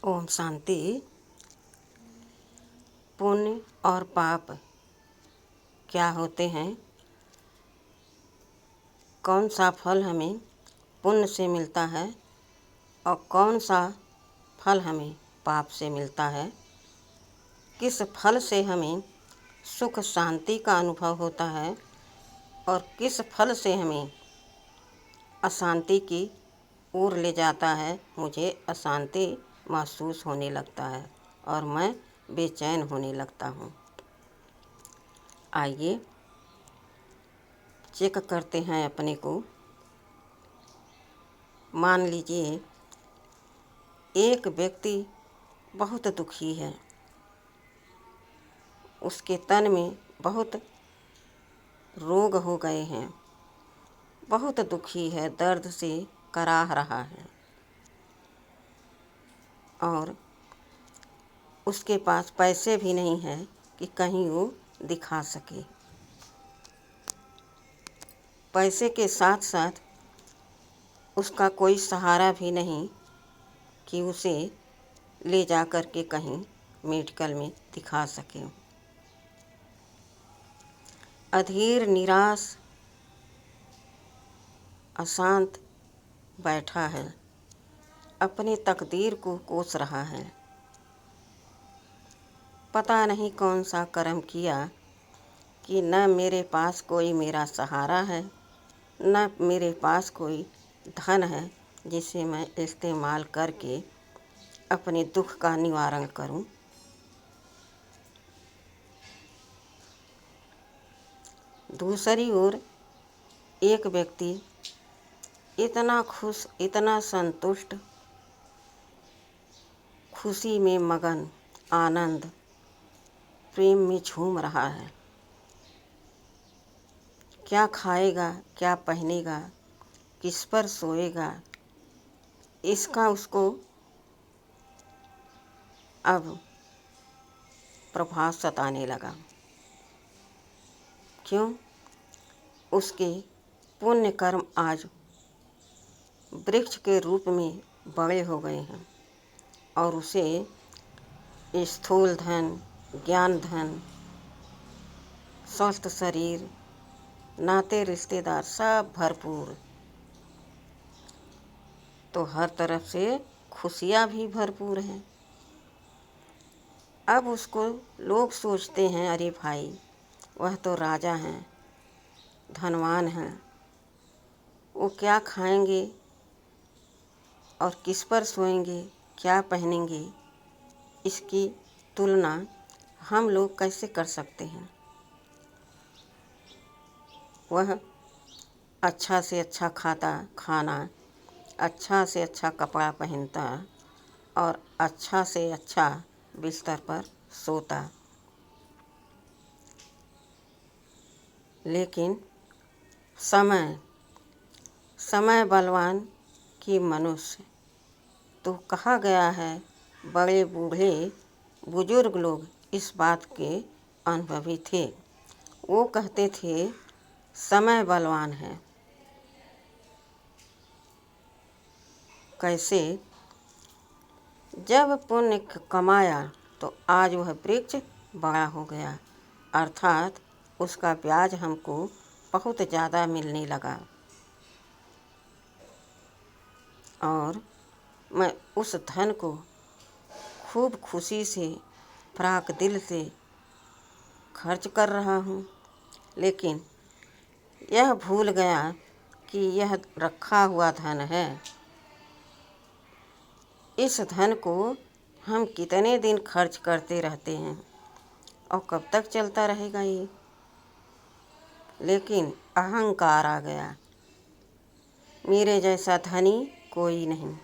ओम शांति। पुण्य और पाप क्या होते हैं? कौन सा फल हमें पुण्य से मिलता है और कौन सा फल हमें पाप से मिलता है? किस फल से हमें सुख शांति का अनुभव होता है और किस फल से हमें अशांति की ओर ले जाता है? मुझे अशांति महसूस होने लगता है और मैं बेचैन होने लगता हूँ। आइए चेक करते हैं अपने को। मान लीजिए एक व्यक्ति बहुत दुखी है, उसके तन में बहुत रोग हो गए हैं, बहुत दुखी है, दर्द से कराह रहा है और उसके पास पैसे भी नहीं हैं कि कहीं वो दिखा सके। पैसे के साथ साथ उसका कोई सहारा भी नहीं कि उसे ले जा कर के कहीं मेडिकल में दिखा सके। अधीर, निराश, अशांत बैठा है, अपनी तकदीर को कोस रहा है। पता नहीं कौन सा कर्म किया कि न मेरे पास कोई मेरा सहारा है, न मेरे पास कोई धन है जिसे मैं इस्तेमाल करके अपने दुख का निवारण करूं। दूसरी ओर एक व्यक्ति इतना खुश, इतना संतुष्ट, खुशी में मगन, आनंद, प्रेम में झूम रहा है। क्या खाएगा, क्या पहनेगा, किस पर सोएगा, इसका उसको अब प्रभाव सताने लगा। क्यों? उसके पुण्य कर्म आज वृक्ष के रूप में बड़े हो गए हैं और उसे स्थूल धन, ज्ञान धन, स्वस्थ शरीर, नाते रिश्तेदार सब भरपूर, तो हर तरफ से खुशियाँ भी भरपूर हैं। अब उसको लोग सोचते हैं, अरे भाई वह तो राजा हैं, धनवान हैं, वो क्या खाएंगे और किस पर सोएंगे, क्या पहनेंगे, इसकी तुलना हम लोग कैसे कर सकते हैं? वह अच्छा से अच्छा खाता, खाना, अच्छा से अच्छा कपड़ा पहनता और अच्छा से अच्छा बिस्तर पर सोता। लेकिन समय बलवान कि मनुष्य, तो कहा गया है, बड़े बूढ़े बुजुर्ग लोग इस बात के अनुभवी थे। वो कहते थे समय बलवान है। कैसे? जब पुण्य कमाया तो आज वह वृक्ष बड़ा हो गया, अर्थात उसका ब्याज हमको बहुत ज़्यादा मिलने लगा और मैं उस धन को खूब खुशी से, फ्राक दिल से खर्च कर रहा हूँ। लेकिन यह भूल गया कि यह रखा हुआ धन है। इस धन को हम कितने दिन खर्च करते रहते हैं और कब तक चलता रहेगा ये? लेकिन अहंकार आ गया, मेरे जैसा धनी कोई नहीं।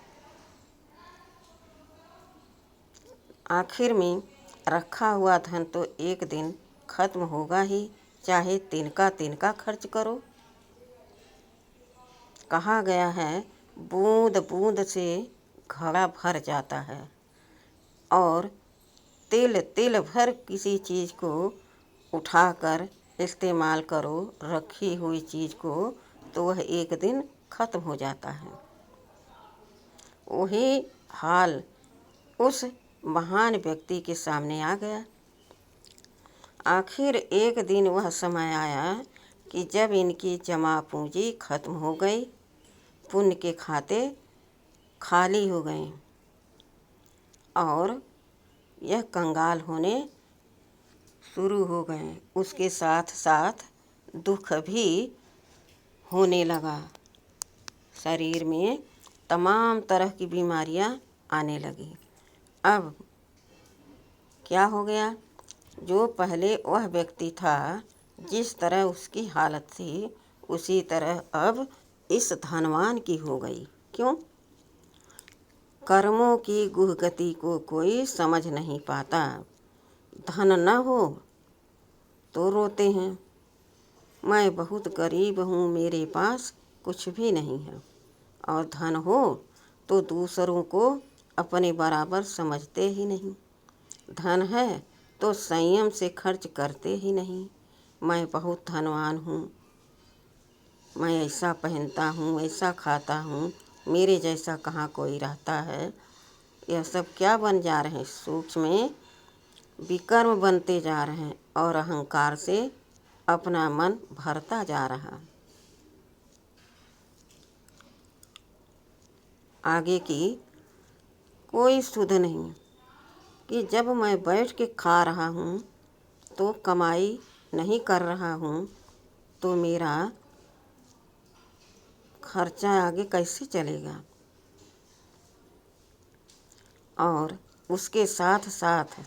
आखिर में रखा हुआ धन तो एक दिन खत्म होगा ही, चाहे तिनका तिनका खर्च करो। कहा गया है, बूंद बूंद से घड़ा भर जाता है और तिल तिल भर किसी चीज़ को उठाकर इस्तेमाल करो, रखी हुई चीज़ को, तो वह एक दिन ख़त्म हो जाता है। वही हाल उस महान व्यक्ति के सामने आ गया। आखिर एक दिन वह समय आया कि जब इनकी जमा पूंजी खत्म हो गई, पुण्य के खाते खाली हो गए और यह कंगाल होने शुरू हो गए। उसके साथ साथ दुख भी होने लगा। शरीर में तमाम तरह की बीमारियां आने लगी। अब क्या हो गया? जो पहले वह व्यक्ति था, जिस तरह उसकी हालत थी, उसी तरह अब इस धनवान की हो गई। क्यों? कर्मों की गुह गति को कोई समझ नहीं पाता। धन न हो तो रोते हैं, मैं बहुत गरीब हूँ, मेरे पास कुछ भी नहीं है। और धन हो तो दूसरों को अपने बराबर समझते ही नहीं। धन है तो संयम से खर्च करते ही नहीं। मैं बहुत धनवान हूँ, मैं ऐसा पहनता हूँ, ऐसा खाता हूँ, मेरे जैसा कहाँ कोई रहता है। यह सब क्या बन जा रहे हैं? सूक्ष्म विकर्म बनते जा रहे हैं और अहंकार से अपना मन भरता जा रहा। आगे की कोई सुध नहीं कि जब मैं बैठ के खा रहा हूँ तो कमाई नहीं कर रहा हूँ, तो मेरा खर्चा आगे कैसे चलेगा? और उसके साथ साथ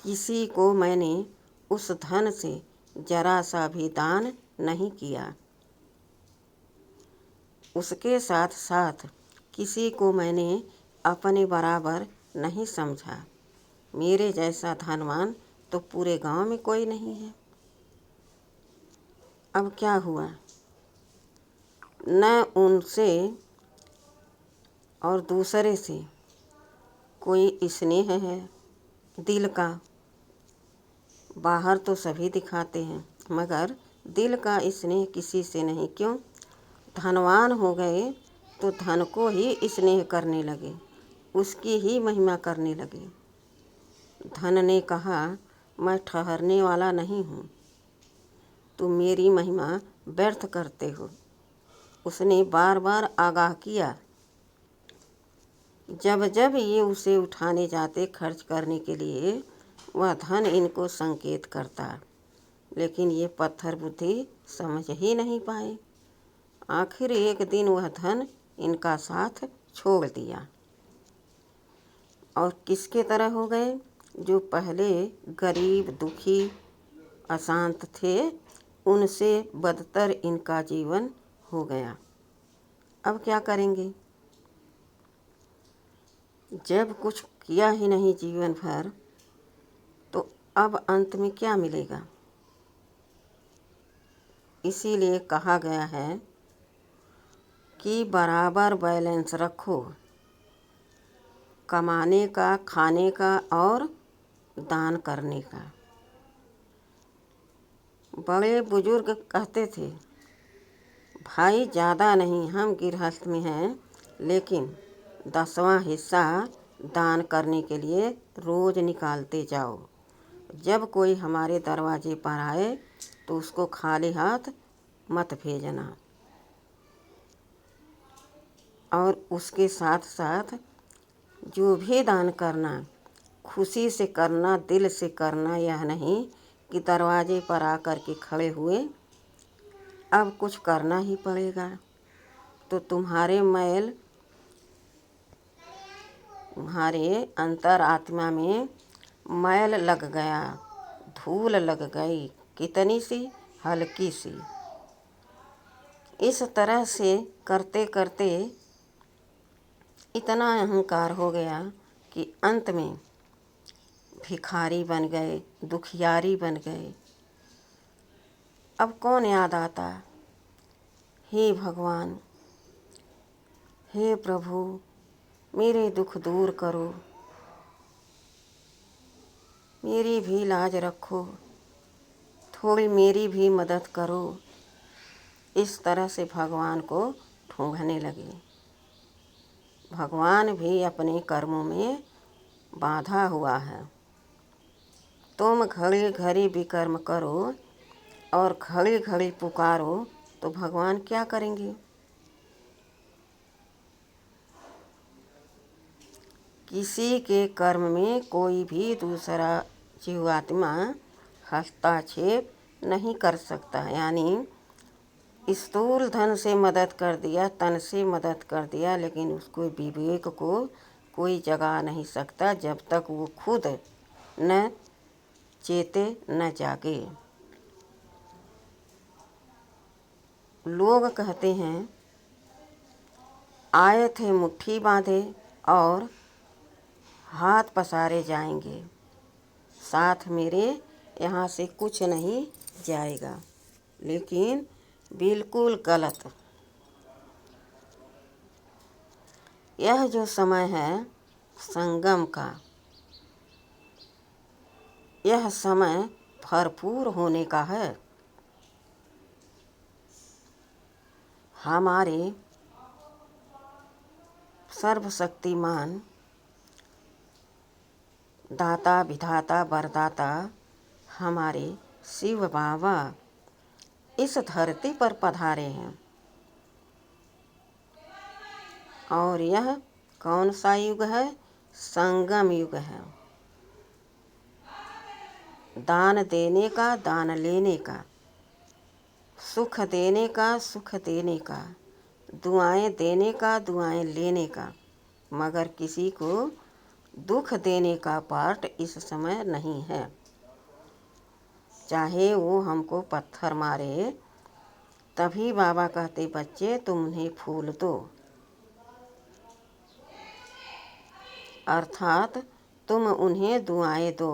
किसी को मैंने उस धन से जरा सा भी दान नहीं किया। उसके साथ साथ किसी को मैंने अपने बराबर नहीं समझा। मेरे जैसा धनवान तो पूरे गांव में कोई नहीं है। अब क्या हुआ? न उनसे और दूसरे से कोई स्नेह है दिल का। बाहर तो सभी दिखाते हैं, मगर दिल का स्नेह किसी से नहीं। क्यों? धनवान हो गए तो धन को ही स्नेह करने लगे, उसकी ही महिमा करने लगे। धन ने कहा, मैं ठहरने वाला नहीं हूँ, तुम मेरी महिमा व्यर्थ करते हो। उसने बार बार आगाह किया। जब जब ये उसे उठाने जाते खर्च करने के लिए, वह धन इनको संकेत करता, लेकिन ये पत्थर बुद्धि समझ ही नहीं पाए। आखिर एक दिन वह धन इनका साथ छोड़ दिया और किसके तरह हो गए? जो पहले गरीब, दुखी, अशांत थे, उनसे बदतर इनका जीवन हो गया। अब क्या करेंगे? जब कुछ किया ही नहीं जीवन भर, तो अब अंत में क्या मिलेगा? इसीलिए कहा गया है कि बराबर बैलेंस रखो, कमाने का, खाने का और दान करने का। बड़े बुजुर्ग कहते थे, भाई ज़्यादा नहीं, हम गृहस्थ में हैं, लेकिन 10वां हिस्सा दान करने के लिए रोज़ निकालते जाओ। जब कोई हमारे दरवाजे पर आए तो उसको खाली हाथ मत भेजना। और उसके साथ साथ जो भी दान करना, खुशी से करना, दिल से करना। यह नहीं कि दरवाजे पर आकर के खड़े हुए, अब कुछ करना ही पड़ेगा। तो तुम्हारे मैल, तुम्हारे अंतर आत्मा में मैल लग गया, धूल लग गई, कितनी सी? हल्की सी। इस तरह से करते करते इतना अहंकार हो गया कि अंत में भिखारी बन गए, दुखियारी बन गए। अब कौन याद आता? हे भगवान, हे प्रभु, मेरे दुख दूर करो, मेरी भी लाज रखो, थोड़ी मेरी भी मदद करो। इस तरह से भगवान को ढूंढने लगे। भगवान भी अपने कर्मों में बांधा हुआ है। तुम घड़ी घड़ी विकर्म करो और घड़ी घड़ी पुकारो तो भगवान क्या करेंगे? किसी के कर्म में कोई भी दूसरा जीवात्मा हस्तक्षेप नहीं कर सकता। यानी स्थूल धन से मदद कर दिया, तन से मदद कर दिया, लेकिन उसको विवेक को कोई जगा नहीं सकता जब तक वो खुद न चेते न जागे। लोग कहते हैं आए थे मुट्ठी बांधे और हाथ पसारे जाएंगे, साथ मेरे यहाँ से कुछ नहीं जाएगा, लेकिन बिल्कुल गलत। यह जो समय है संगम का, यह समय भरपूर होने का है। हमारे सर्वशक्तिमान दाता विधाता वरदाता हमारे शिव बाबा इस धरती पर पधारे हैं। और यह कौन सा युग है? संगम युग है। दान देने का, दान लेने का, सुख देने का, सुख देने का, दुआएं देने का, दुआएं लेने का, मगर किसी को दुख देने का पार्ट इस समय नहीं है। चाहे वो हमको पत्थर मारे, तभी बाबा कहते बच्चे तुम उन्हें फूल दो, अर्थात तुम उन्हें दुआएं दो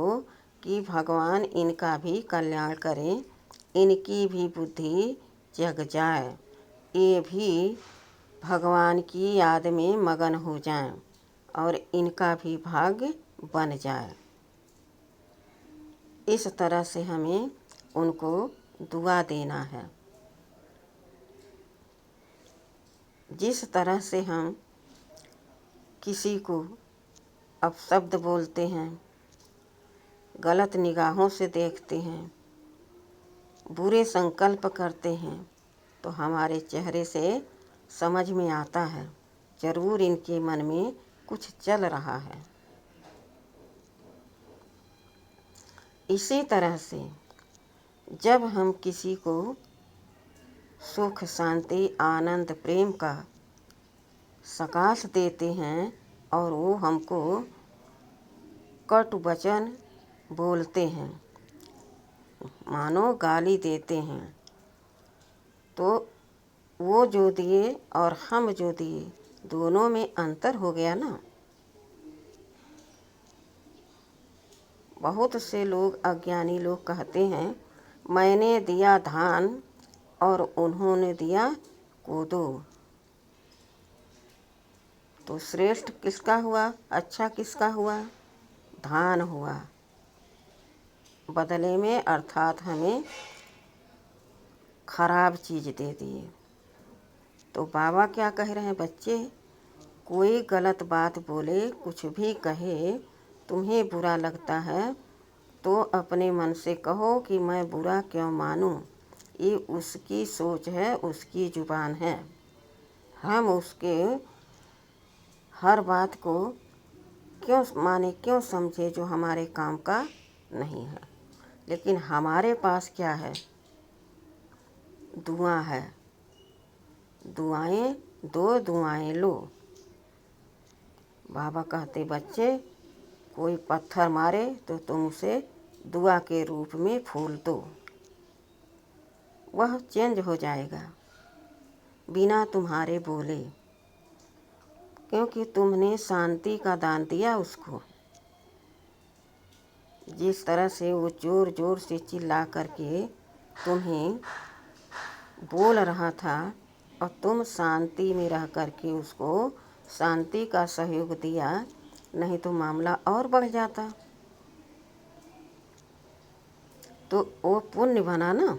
कि भगवान इनका भी कल्याण करें, इनकी भी बुद्धि जग जाए, ये भी भगवान की याद में मगन हो जाएं और इनका भी भाग्य बन जाए। इस तरह से हमें उनको दुआ देना है। जिस तरह से हम किसी को अपशब्द बोलते हैं, गलत निगाहों से देखते हैं, बुरे संकल्प करते हैं, तो हमारे चेहरे से समझ में आता है जरूर इनके मन में कुछ चल रहा है। इसी तरह से जब हम किसी को सुख, शांति, आनंद, प्रेम का सकाश देते हैं और वो हमको कटु वचन बोलते हैं, मानो गाली देते हैं, तो वो जो दिए और हम जो दिए दोनों में अंतर हो गया ना। बहुत से लोग, अज्ञानी लोग कहते हैं मैंने दिया धान और उन्होंने दिया कोदो, तो श्रेष्ठ किसका हुआ, अच्छा किसका हुआ? धान हुआ। बदले में अर्थात हमें खराब चीज़ दे दिए। तो बाबा क्या कह रहे हैं बच्चे, कोई गलत बात बोले, कुछ भी कहे, तुम्हें बुरा लगता है तो अपने मन से कहो कि मैं बुरा क्यों मानूं, ये उसकी सोच है, उसकी जुबान है। हम उसके हर बात को क्यों माने, क्यों समझे जो हमारे काम का नहीं है। लेकिन हमारे पास क्या है? दुआ है। दुआएं दो, दुआएं लो। बाबा कहते बच्चे कोई पत्थर मारे तो तुम उसे दुआ के रूप में फूल दो, वह चेंज हो जाएगा बिना तुम्हारे बोले, क्योंकि तुमने शांति का दान दिया उसको। जिस तरह से वो जोर जोर से चिल्ला करके तुम्हें बोल रहा था और तुम शांति में रह करके उसको शांति का सहयोग दिया, नहीं तो मामला और बढ़ जाता। तो वो पुण्य बना ना,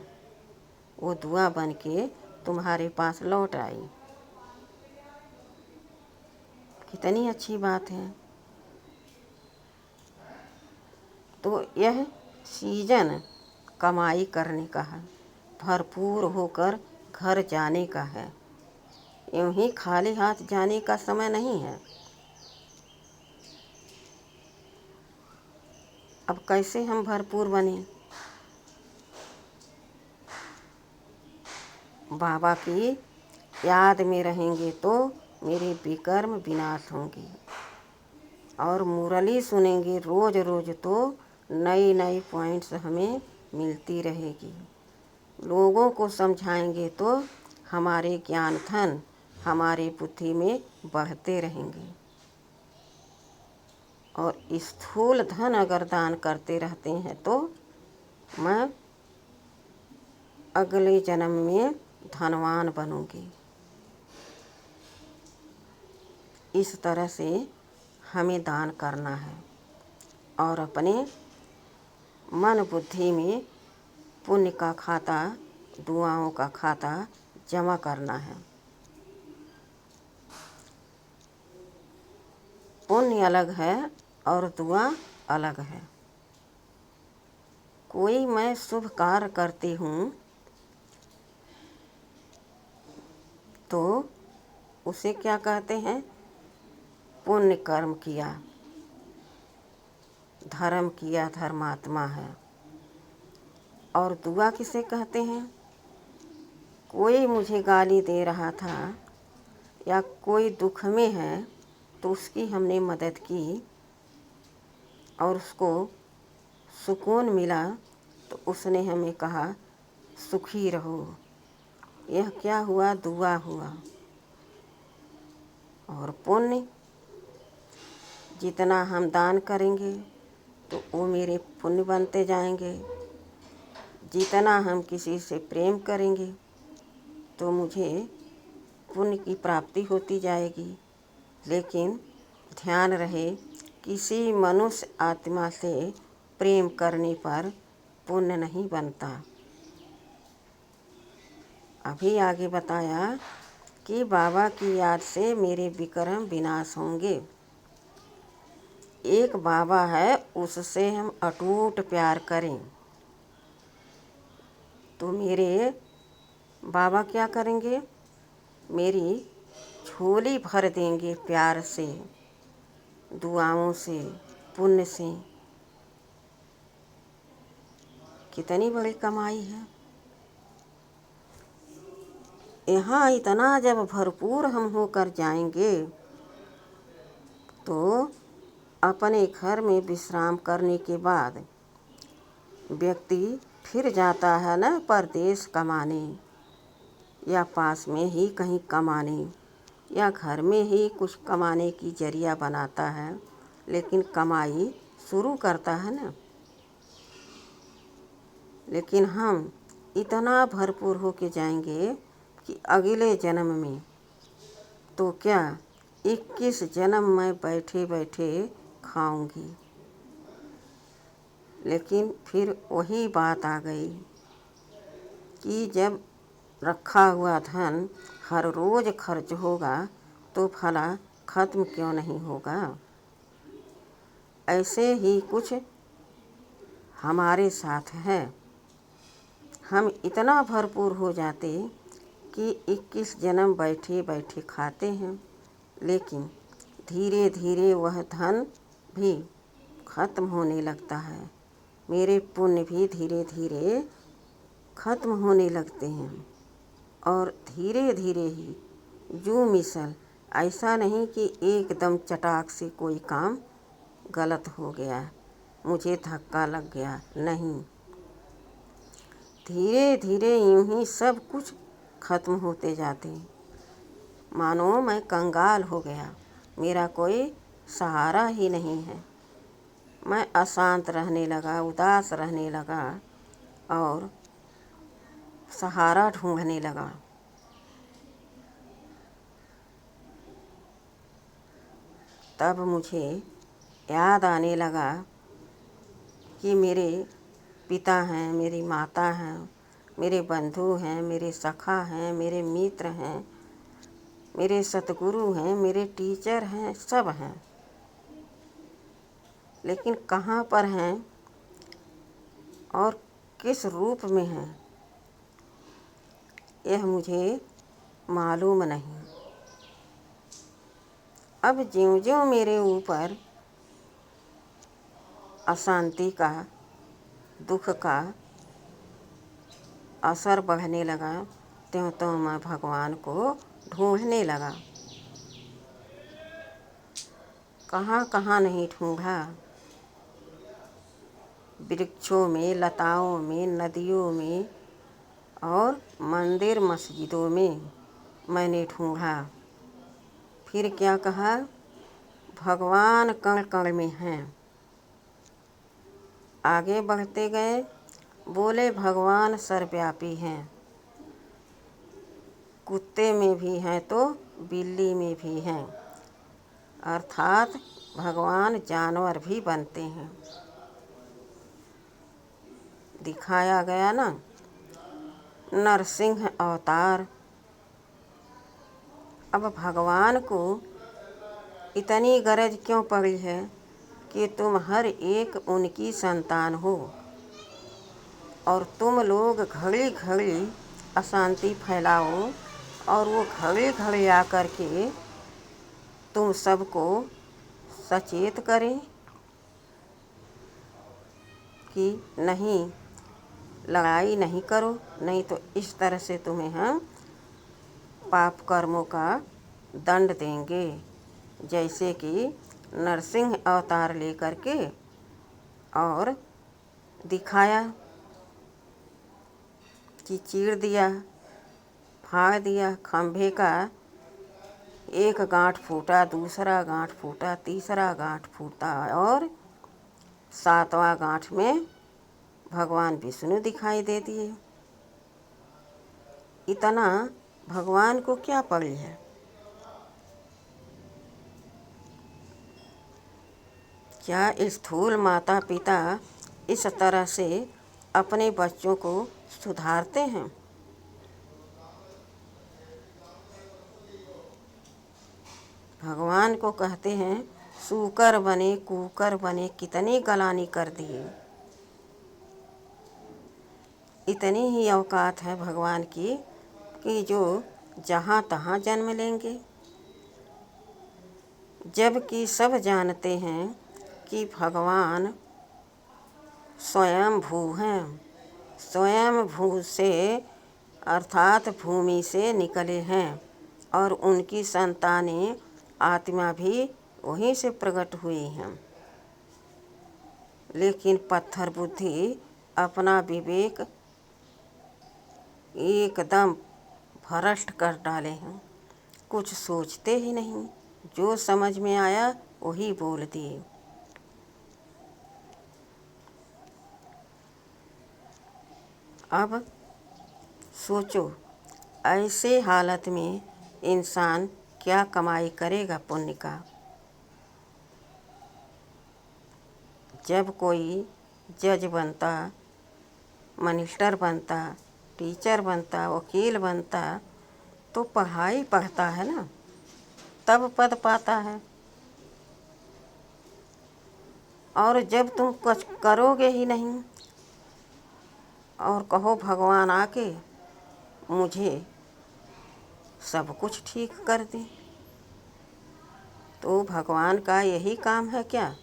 वो दुआ बन के तुम्हारे पास लौट आई। कितनी अच्छी बात है। तो यह सीजन कमाई करने का है, भरपूर होकर घर जाने का है। यूं ही खाली हाथ जाने का समय नहीं है। अब कैसे हम भरपूर बने? बाबा की याद में रहेंगे तो मेरे विकर्म विनाश होंगे, और मुरली सुनेंगे रोज रोज तो नई नई पॉइंट्स हमें मिलती रहेगी। लोगों को समझाएंगे तो हमारे ज्ञान धन हमारे बुद्धि में बढ़ते रहेंगे। और स्थूल धन अगर दान करते रहते हैं तो मैं अगले जन्म में धनवान बनूंगी। इस तरह से हमें दान करना है और अपने मन बुद्धि में पुण्य का खाता, दुआओं का खाता जमा करना है। पुण्य अलग है और दुआ अलग है। कोई मैं शुभ कार्य करती हूँ तो उसे क्या कहते हैं? पुण्य कर्म किया, धर्म किया, धर्मात्मा है। और दुआ किसे कहते हैं? कोई मुझे गाली दे रहा था या कोई दुख में है तो उसकी हमने मदद की और उसको सुकून मिला तो उसने हमें कहा सुखी रहो। यह क्या हुआ? दुआ हुआ। और पुण्य, जितना हम दान करेंगे तो वो मेरे पुण्य बनते जाएंगे। जितना हम किसी से प्रेम करेंगे तो मुझे पुण्य की प्राप्ति होती जाएगी। लेकिन ध्यान रहे, किसी मनुष्य आत्मा से प्रेम करने पर पुण्य नहीं बनता। अभी आगे बताया कि बाबा की याद से मेरे विकर्म विनाश होंगे। एक बाबा है, उससे हम अटूट प्यार करें तो मेरे बाबा क्या करेंगे? मेरी झोली भर देंगे प्यार से, दुआओं से, पुण्य से। कितनी बड़ी कमाई है। यहाँ इतना जब भरपूर हम होकर जाएंगे तो अपने घर में विश्राम करने के बाद व्यक्ति फिर जाता है ना परदेश कमाने, या पास में ही कहीं कमाने, या घर में ही कुछ कमाने की जरिया बनाता है, लेकिन कमाई शुरू करता है ना। लेकिन हम इतना भरपूर होके जाएंगे कि अगले जन्म में तो क्या 21 जन्म मैं बैठे बैठे खाऊंगी। लेकिन फिर वही बात आ गई कि जब रखा हुआ धन हर रोज़ खर्च होगा तो भला ख़त्म क्यों नहीं होगा। ऐसे ही कुछ हमारे साथ है। हम इतना भरपूर हो जाते कि 21 जन्म बैठे बैठे खाते हैं, लेकिन धीरे धीरे वह धन भी ख़त्म होने लगता है। मेरे पुण्य भी धीरे धीरे ख़त्म होने लगते हैं और धीरे धीरे ही जू मिसल, ऐसा नहीं कि एकदम चटाक से कोई काम गलत हो गया, मुझे धक्का लग गया, नहीं। धीरे धीरे यूं ही सब कुछ ख़त्म होते जाते। मानो मैं कंगाल हो गया, मेरा कोई सहारा ही नहीं है। मैं अशांत रहने लगा, उदास रहने लगा और सहारा ढूंढने लगा। तब मुझे याद आने लगा कि मेरे पिता हैं, मेरी माता हैं, मेरे बंधु हैं, मेरे सखा हैं, मेरे मित्र हैं, मेरे सतगुरु हैं, मेरे टीचर हैं, सब हैं। लेकिन कहाँ पर हैं और किस रूप में है यह मुझे मालूम नहीं। अब ज्यों-ज्यों मेरे ऊपर अशांति का, दुख का असर बढ़ने लगा, त्यों-त्यों मैं भगवान को ढूंढने लगा। कहाँ कहाँ नहीं ढूंढा, वृक्षों में, लताओं में, नदियों में और मंदिर मस्जिदों में मैंने ढूंढा। फिर क्या कहा, भगवान कण कण में हैं। आगे बढ़ते गए, बोले भगवान सर्वव्यापी हैं, कुत्ते में भी हैं तो बिल्ली में भी हैं, अर्थात भगवान जानवर भी बनते हैं। दिखाया गया ना नरसिंह अवतार। अब भगवान को इतनी गरज क्यों पड़ी है कि तुम हर एक उनकी संतान हो और तुम लोग घड़ी घड़ी अशांति फैलाओ और वो घड़ी घड़ी आकर के तुम सबको सचेत करें कि नहीं, लड़ाई नहीं करो, नहीं तो इस तरह से तुम्हें हम पाप कर्मों का दंड देंगे। जैसे कि नरसिंह अवतार लेकर के और दिखाया कि चीर दिया, फाड़ दिया, खंभे का एक गांठ फूटा, दूसरा गांठ फूटा, तीसरा गांठ फूटा और सातवां गांठ में भगवान विष्णु दिखाई दे दिए। इतना भगवान को क्या पड़ी है। क्या स्थूल माता पिता इस तरह से अपने बच्चों को सुधारते हैं? भगवान को कहते हैं सूकर बने, कूकर बने, कितनी गलानी कर दिए। इतनी ही औकात है भगवान की कि जो जहाँ तहाँ जन्म लेंगे, जबकि सब जानते हैं कि भगवान स्वयं भू हैं, स्वयं भू से अर्थात भूमि से निकले हैं और उनकी संतानें आत्मा भी वहीं से प्रकट हुई हैं। लेकिन पत्थर बुद्धि अपना विवेक एकदम भ्रष्ट कर डाले हैं, कुछ सोचते ही नहीं, जो समझ में आया वही बोल दिए। अब सोचो, ऐसे हालत में इंसान क्या कमाई करेगा पुण्य का। जब कोई जज बनता, मिनिस्टर बनता, टीचर बनता, वकील बनता तो पढ़ाई पढ़ता है ना, तब पद पाता है। और जब तुम कुछ करोगे ही नहीं और कहो भगवान आके मुझे सब कुछ ठीक कर दे, तो भगवान का यही काम है क्या?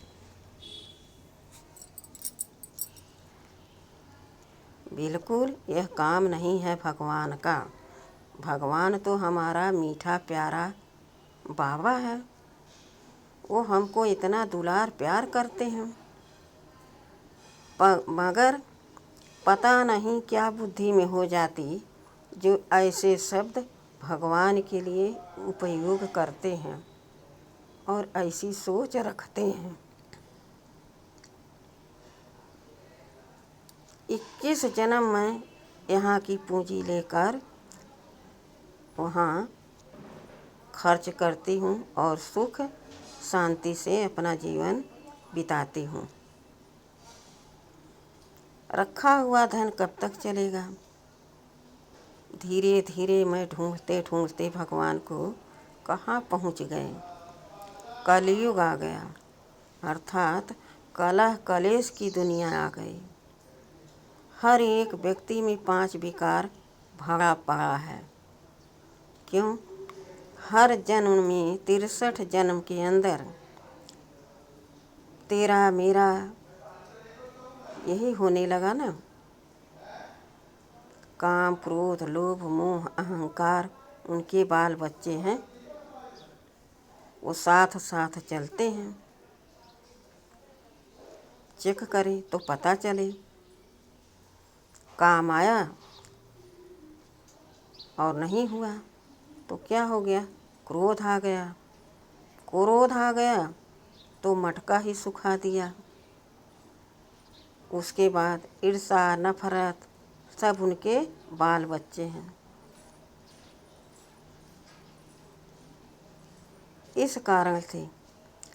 बिल्कुल यह काम नहीं है भगवान का। भगवान तो हमारा मीठा प्यारा बाबा है, वो हमको इतना दुलार प्यार करते हैं, मगर पता नहीं क्या बुद्धि में हो जाती जो ऐसे शब्द भगवान के लिए उपयोग करते हैं और ऐसी सोच रखते हैं। 21 जन्म में यहाँ की पूंजी लेकर वहाँ खर्च करती हूँ और सुख शांति से अपना जीवन बिताती हूँ। रखा हुआ धन कब तक चलेगा। धीरे धीरे मैं ढूंढते ढूंढते भगवान को कहाँ पहुँच गए। कलयुग आ गया, अर्थात कलह कलेश की दुनिया आ गई। हर एक व्यक्ति में 5 विकार भरा पड़ा है। क्यों? हर जन्म में 63 जन्म के अंदर तेरा मेरा यही होने लगा ना। काम, क्रोध, लोभ, मोह, अहंकार उनके बाल बच्चे हैं, वो साथ साथ चलते हैं। चेक करें तो पता चले। काम आया और नहीं हुआ तो क्या हो गया? क्रोध आ गया। क्रोध आ गया तो मटका ही सुखा दिया। उसके बाद ईर्ष्या, नफरत सब उनके बाल बच्चे हैं। इस कारण से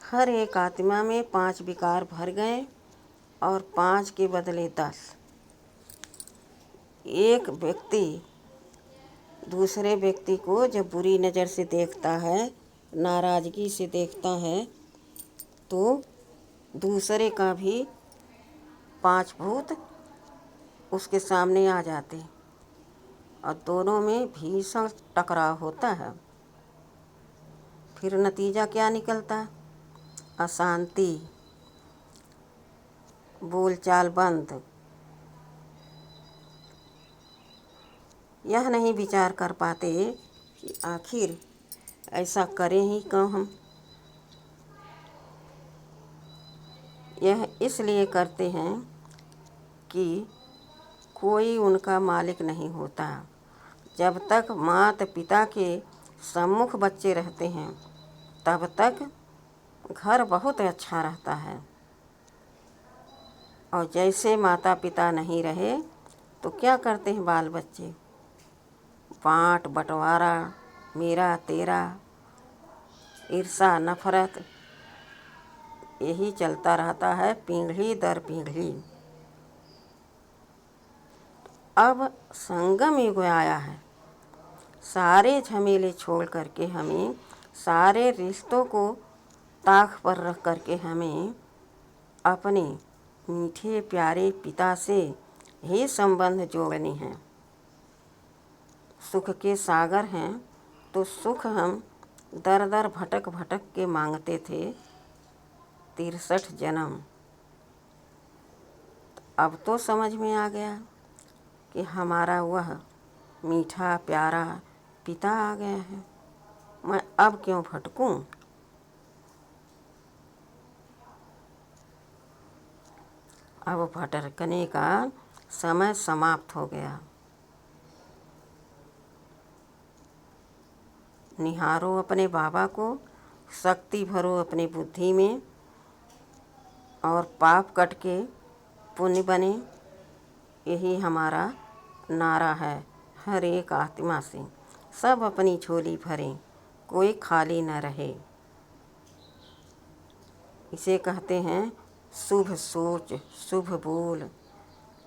हर एक आत्मा में 5 विकार भर गए और 5 के बदले 10। एक व्यक्ति दूसरे व्यक्ति को जब बुरी नज़र से देखता है, नाराज़गी से देखता है, तो दूसरे का भी 5 भूत उसके सामने आ जाते और दोनों में भीषण टकराव होता है। फिर नतीजा क्या निकलता? अशांति, बोलचाल बंद। यह नहीं विचार कर पाते कि आखिर ऐसा करें ही क्यों हम। यह इसलिए करते हैं कि कोई उनका मालिक नहीं होता। जब तक माता पिता के सम्मुख बच्चे रहते हैं तब तक घर बहुत अच्छा रहता है, और जैसे माता पिता नहीं रहे तो क्या करते हैं बाल बच्चे? बाँट बंटवारा, मेरा तेरा, ईर्ष्या, नफरत, यही चलता रहता है पीढ़ी दर पीढ़ी। अब संगम युग आया है। सारे झमेले छोड़ करके हमें, सारे रिश्तों को ताक पर रख करके हमें अपने मीठे प्यारे पिता से ही संबंध जोड़ने हैं। सुख के सागर हैं तो सुख हम दर दर भटक भटक के मांगते थे 63 जन्म। अब तो समझ में आ गया कि हमारा वह मीठा प्यारा पिता आ गया है, मैं अब क्यों भटकूं। अब भटकने का समय समाप्त हो गया। निहारो अपने बाबा को, शक्ति भरो अपनी बुद्धि में, और पाप कट के पुण्य बने। यही हमारा नारा है। हर एक आत्मा से सब अपनी झोली भरें, कोई खाली न रहे। इसे कहते हैं शुभ सोच, शुभ बोल,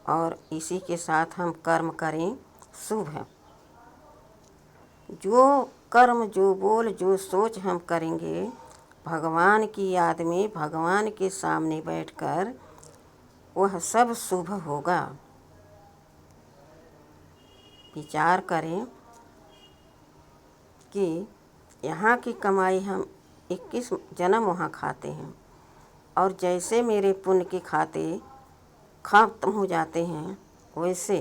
और इसी के साथ हम कर्म करें शुभ है। जो कर्म, जो बोल, जो सोच हम करेंगे भगवान की याद में, भगवान के सामने बैठकर, वह सब शुभ होगा। विचार करें कि यहाँ की कमाई हम 21 जन्म वहाँ खाते हैं, और जैसे मेरे पुण्य के खाते खत्म हो जाते हैं वैसे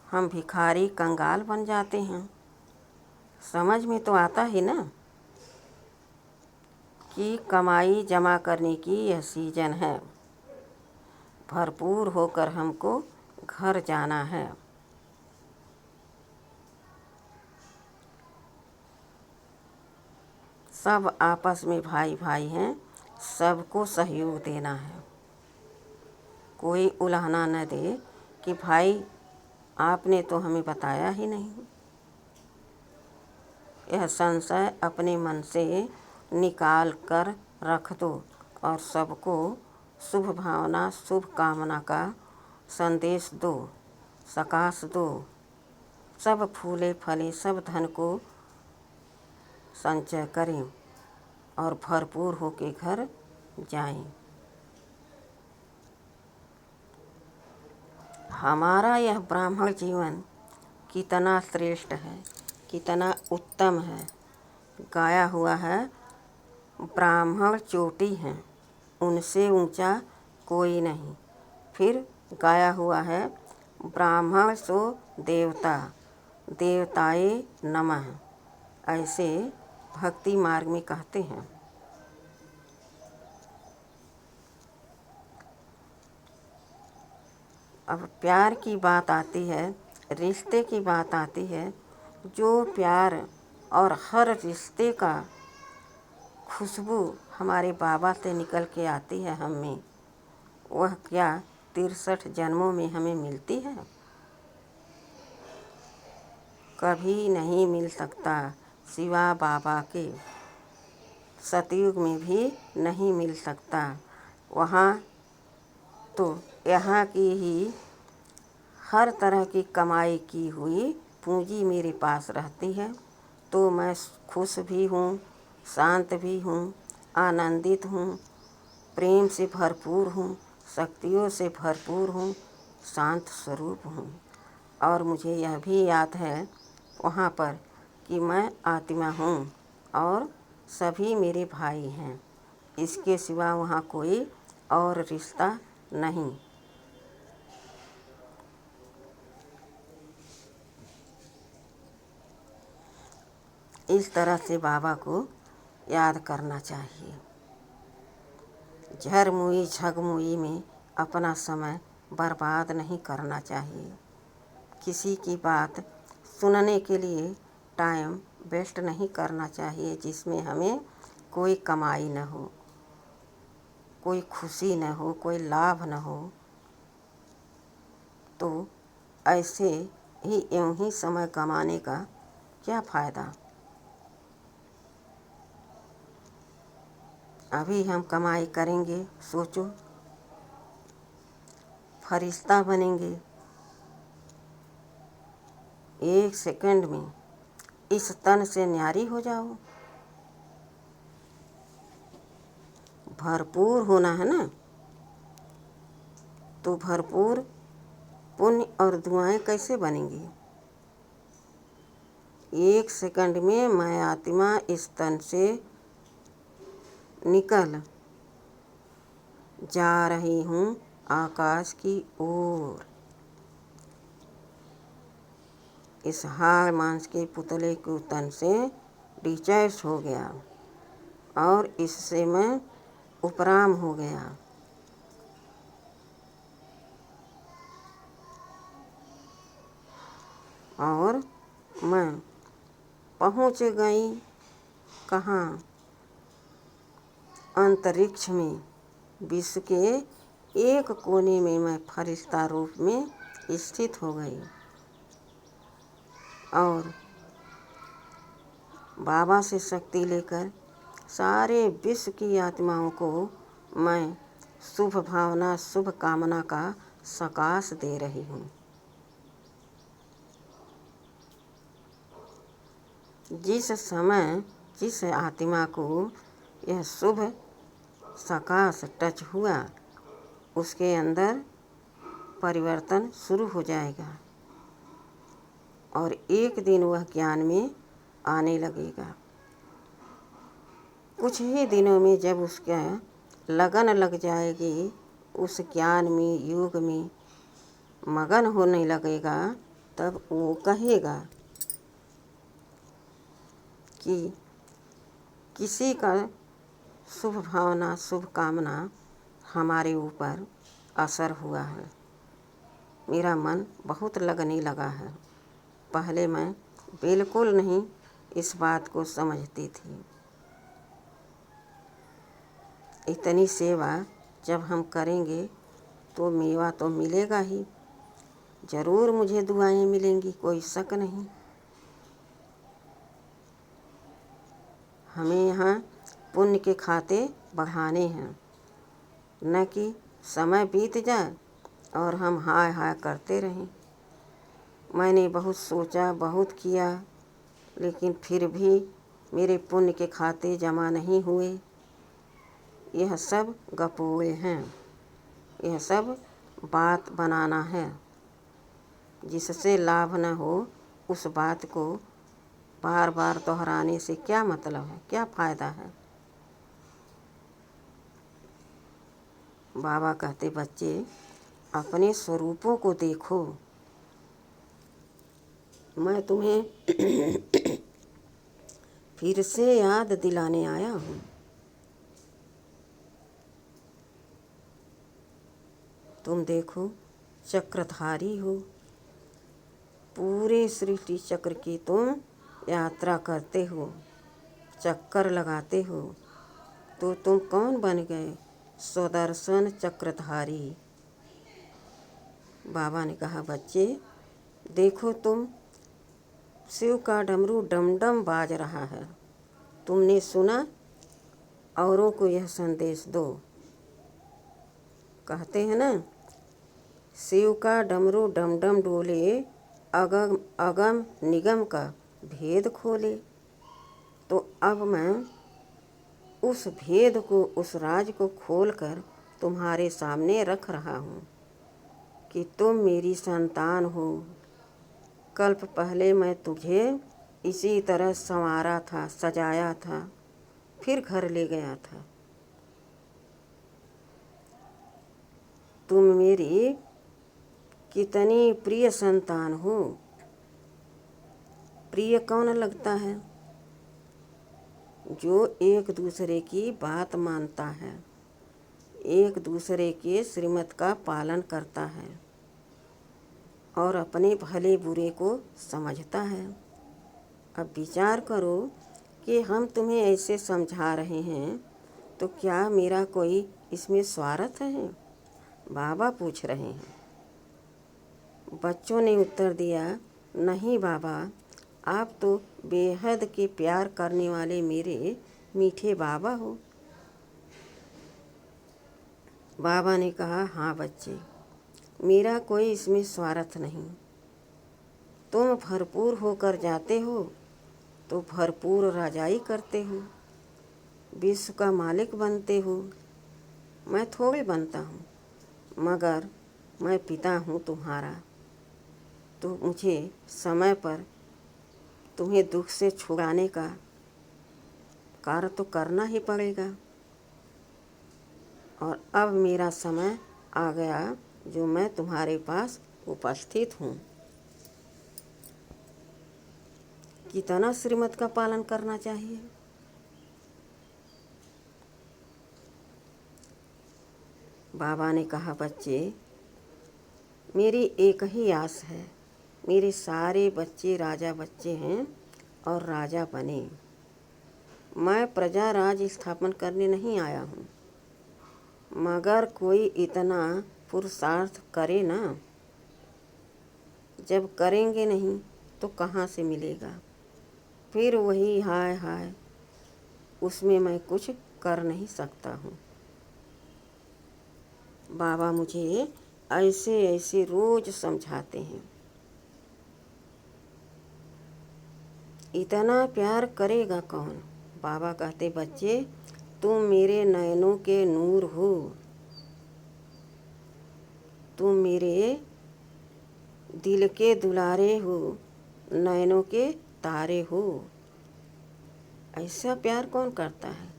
हम भिखारी कंगाल बन जाते हैं। समझ में तो आता ही ना कि कमाई जमा करने की यह सीजन है। भरपूर होकर हमको घर जाना है। सब आपस में भाई भाई हैं, सबको सहयोग देना है। कोई उलाहना न दे कि भाई आपने तो हमें बताया ही नहीं। यह संशय अपने मन से निकाल कर रख दो और सबको शुभ भावना, शुभ कामना का संदेश दो, सकाश दो। सब फूले फले, सब धन को संचय करें और भरपूर होके घर जाएं। हमारा यह ब्राह्मण जीवन कितना श्रेष्ठ है, कितना उत्तम है। गाया हुआ है, ब्राह्मण चोटी हैं, उनसे ऊंचा कोई नहीं। फिर गाया हुआ है, ब्राह्मण सो देवता, देवताए नमः। ऐसे भक्ति मार्ग में कहते हैं। अब प्यार की बात आती है, रिश्ते की बात आती है। जो प्यार और हर रिश्ते का खुशबू हमारे बाबा से निकल के आती है हम में, वह क्या 63 जन्मों में हमें मिलती है? कभी नहीं मिल सकता सिवा बाबा के। सतयुग में भी नहीं मिल सकता। वहाँ तो यहाँ की ही हर तरह की कमाई की हुई पूंजी मेरे पास रहती है, तो मैं खुश भी हूँ, शांत भी हूँ, आनंदित हूँ, प्रेम से भरपूर हूँ, शक्तियों से भरपूर हूँ, शांत स्वरूप हूँ। और मुझे यह भी याद है वहाँ पर कि मैं आत्मा हूँ और सभी मेरे भाई हैं। इसके सिवा वहाँ कोई और रिश्ता नहीं। इस तरह से बाबा को याद करना चाहिए। झरमुई झगमुई में अपना समय बर्बाद नहीं करना चाहिए। किसी की बात सुनने के लिए टाइम वेस्ट नहीं करना चाहिए जिसमें हमें कोई कमाई न हो, कोई खुशी न हो, कोई लाभ न हो। तो ऐसे ही यूं ही समय गंवाने का क्या फ़ायदा। अभी हम कमाई करेंगे, सोचो, फरिश्ता बनेंगे। एक सेकंड में इस तन से न्यारी हो जाओ। भरपूर होना है ना, तो भरपूर पुण्य और दुआएं कैसे बनेंगी? एक सेकंड में मैं आत्मा इस तन से निकल जा रही हूँ आकाश की ओर। इस हाड़ मांस के पुतले के तन से डिटैच हो गया और इससे मैं उपराम हो गया। और मैं पहुँच गई कहाँ? अंतरिक्ष में। विश्व के एक कोने में मैं फरिश्ता रूप में स्थित हो गई और बाबा से शक्ति लेकर सारे विश्व की आत्माओं को मैं शुभ भावना, शुभ कामना का सकाश दे रही हूँ। जिस समय जिस आत्मा को यह शुभ सकाश टच हुआ, उसके अंदर परिवर्तन शुरू हो जाएगा और एक दिन वह ज्ञान में आने लगेगा। कुछ ही दिनों में जब उसका लगन लग जाएगी, उस ज्ञान में, योग में मगन होने लगेगा, तब वो कहेगा कि किसी का शुभ भावना, शुभ कामना हमारे ऊपर असर हुआ है। मेरा मन बहुत लगने लगा है। पहले मैं बिल्कुल नहीं इस बात को समझती थी। इतनी सेवा जब हम करेंगे तो मेवा तो मिलेगा ही, ज़रूर मुझे दुआएं मिलेंगी, कोई शक नहीं। हमें यहाँ पुण्य के खाते बढ़ाने हैं, न कि समय बीत जाए और हम हाय हाय करते रहें। मैंने बहुत सोचा, बहुत किया, लेकिन फिर भी मेरे पुण्य के खाते जमा नहीं हुए। यह सब गपोए हैं, यह सब बात बनाना है। जिससे लाभ न हो उस बात को बार बार दोहराने से क्या मतलब है, क्या फ़ायदा है। बाबा कहते बच्चे अपने स्वरूपों को देखो। मैं तुम्हें फिर से याद दिलाने आया हूँ। तुम देखो चक्रधारी हो, पूरे सृष्टि चक्र की तुम यात्रा करते हो, चक्कर लगाते हो। तो तुम कौन बन गए? सुदर्शन चक्रधारी। बाबा ने कहा बच्चे देखो तुम, शिव का डमरू डमडम बाज रहा है। तुमने सुना? औरों को यह संदेश दो। कहते हैं ना, शिव का डमरू डमडम डोले, अगम अगम निगम का भेद खोले। तो अब मैं उस भेद को, उस राज को खोलकर तुम्हारे सामने रख रहा हूँ कि तुम मेरी संतान हो। कल्प पहले मैं तुझे इसी तरह संवारा था, सजाया था, फिर घर ले गया था। तुम मेरी कितनी प्रिय संतान हो। प्रिय कौन लगता है? जो एक दूसरे की बात मानता है, एक दूसरे के श्रीमत का पालन करता है और अपने भले बुरे को समझता है। अब विचार करो कि हम तुम्हें ऐसे समझा रहे हैं तो क्या मेरा कोई इसमें स्वार्थ है? बाबा पूछ रहे हैं। बच्चों ने उत्तर दिया, नहीं बाबा, आप तो बेहद के प्यार करने वाले मेरे मीठे बाबा हो। बाबा ने कहा, हाँ बच्चे, मेरा कोई इसमें स्वार्थ नहीं। तुम भरपूर होकर जाते हो तो भरपूर राजाई करते हो, विश्व का मालिक बनते हो। मैं थोड़े बनता हूँ, मगर मैं पिता हूँ तुम्हारा, तो मुझे समय पर तुम्हें दुख से छुड़ाने का कार्य तो करना ही पड़ेगा। और अब मेरा समय आ गया जो मैं तुम्हारे पास उपस्थित हूँ। कितना श्रीमत का पालन करना चाहिए। बाबा ने कहा, बच्चे मेरी एक ही आस है, मेरे सारे बच्चे राजा बच्चे हैं और राजा बने। मैं प्रजा राज स्थापन करने नहीं आया हूँ, मगर कोई इतना पुरुषार्थ करे ना। जब करेंगे नहीं तो कहाँ से मिलेगा? फिर वही हाय हाय, उसमें मैं कुछ कर नहीं सकता हूँ। बाबा मुझे ऐसे ऐसे रोज समझाते हैं। इतना प्यार करेगा कौन? बाबा कहते, बच्चे तुम मेरे नयनों के नूर हो, तुम मेरे दिल के दुलारे हो, नयनों के तारे हो। ऐसा प्यार कौन करता है?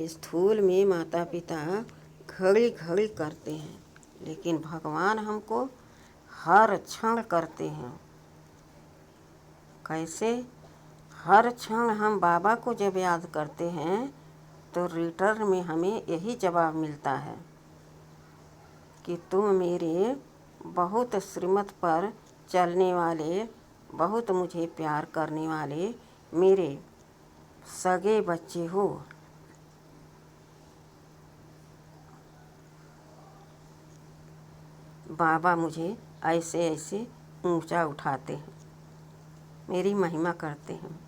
स्थूल में माता पिता घड़ी घड़ी करते हैं, लेकिन भगवान हमको हर क्षण करते हैं। कैसे? हर क्षण हम बाबा को जब याद करते हैं तो रिटर्न में हमें यही जवाब मिलता है कि तुम मेरे बहुत श्रीमत पर चलने वाले, बहुत मुझे प्यार करने वाले मेरे सगे बच्चे हो। बाबा मुझे ऐसे ऐसे ऊंचा उठाते हैं, मेरी महिमा करते हैं।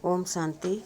ओम शांति।